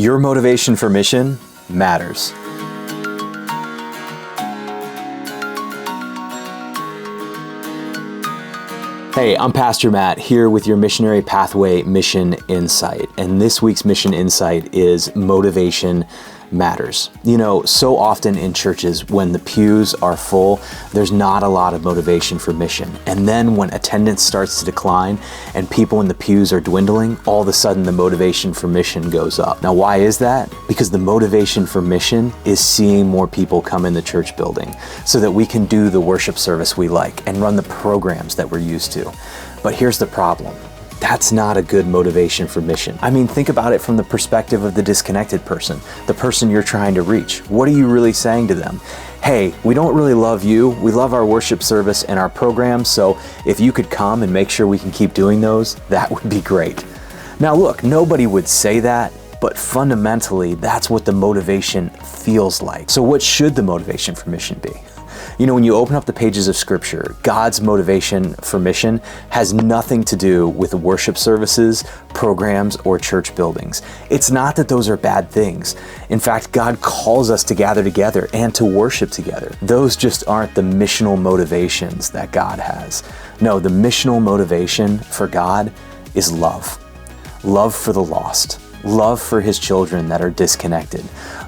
Your motivation for mission matters. Hey, I'm Pastor Matt here with your Missionary Pathway Mission Insight. And this week's Mission Insight is motivation matters. You know, so often in churches when the pews are full, there's not a lot of motivation for mission. And then when attendance starts to decline and people in the pews are dwindling, all of a sudden the motivation for mission goes up. Now, why is that? Because the motivation for mission is seeing more people come in the church building so that we can do the worship service we like and run the programs that we're used to. But here's the problem. That's not a good motivation for mission. I mean, think about it from the perspective of the disconnected person, the person you're trying to reach. What are you really saying to them? Hey, we don't really love you. We love our worship service and our programs, so if you could come and make sure we can keep doing those, that would be great. Now look, nobody would say that, but fundamentally, that's what the motivation feels like. So what should the motivation for mission be? You know, when you open up the pages of Scripture, God's motivation for mission has nothing to do with worship services, programs, or church buildings. It's not that those are bad things. In fact, God calls us to gather together and to worship together. Those just aren't the missional motivations that God has. No, the missional motivation for God is love. Love for the lost. Love for His children that are disconnected.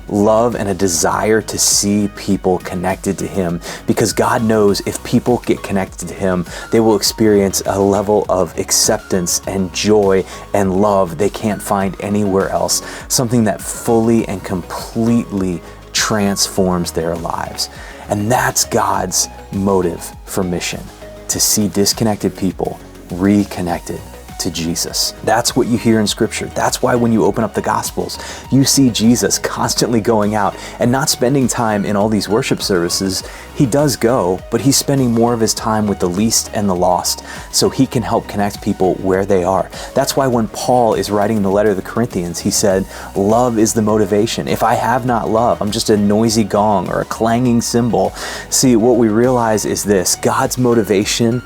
Love and a desire to see people connected to Him, because God knows if people get connected to Him, they will experience a level of acceptance and joy and love they can't find anywhere else, something that fully and completely transforms their lives. And that's God's motive for mission, to see disconnected people reconnected to Jesus. That's what you hear in Scripture. That's why when you open up the Gospels, you see Jesus constantly going out and not spending time in all these worship services. He does go, but He's spending more of His time with the least and the lost so He can help connect people where they are. That's why when Paul is writing the letter to the Corinthians, he said, love is the motivation. If I have not love, I'm just a noisy gong or a clanging cymbal. See, what we realize is this: God's motivation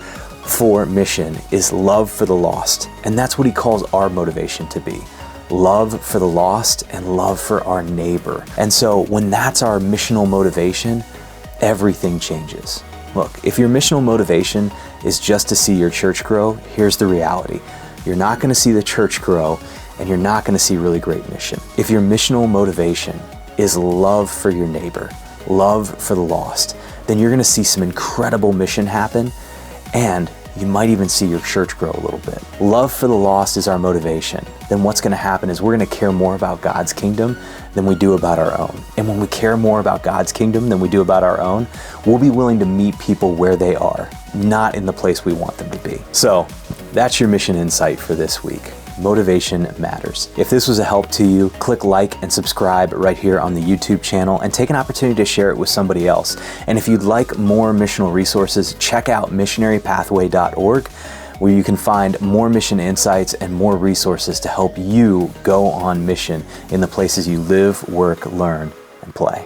for mission is love for the lost. And that's what He calls our motivation to be. Love for the lost and love for our neighbor. And so when that's our missional motivation, everything changes. Look, if your missional motivation is just to see your church grow, here's the reality. You're not going to see the church grow, and you're not going to see really great mission. If your missional motivation is love for your neighbor, love for the lost, then you're going to see some incredible mission happen, and you might even see your church grow a little bit. Love for the lost is our motivation. Then what's going to happen is we're going to care more about God's kingdom than we do about our own. And when we care more about God's kingdom than we do about our own, we'll be willing to meet people where they are, not in the place we want them to be. So that's your mission insight for this week. Motivation matters. If this was a help to you, click like and subscribe right here on the YouTube channel and take an opportunity to share it with somebody else. And if you'd like more missional resources, check out missionarypathway.org, where you can find more mission insights and more resources to help you go on mission in the places you live, work, learn, and play.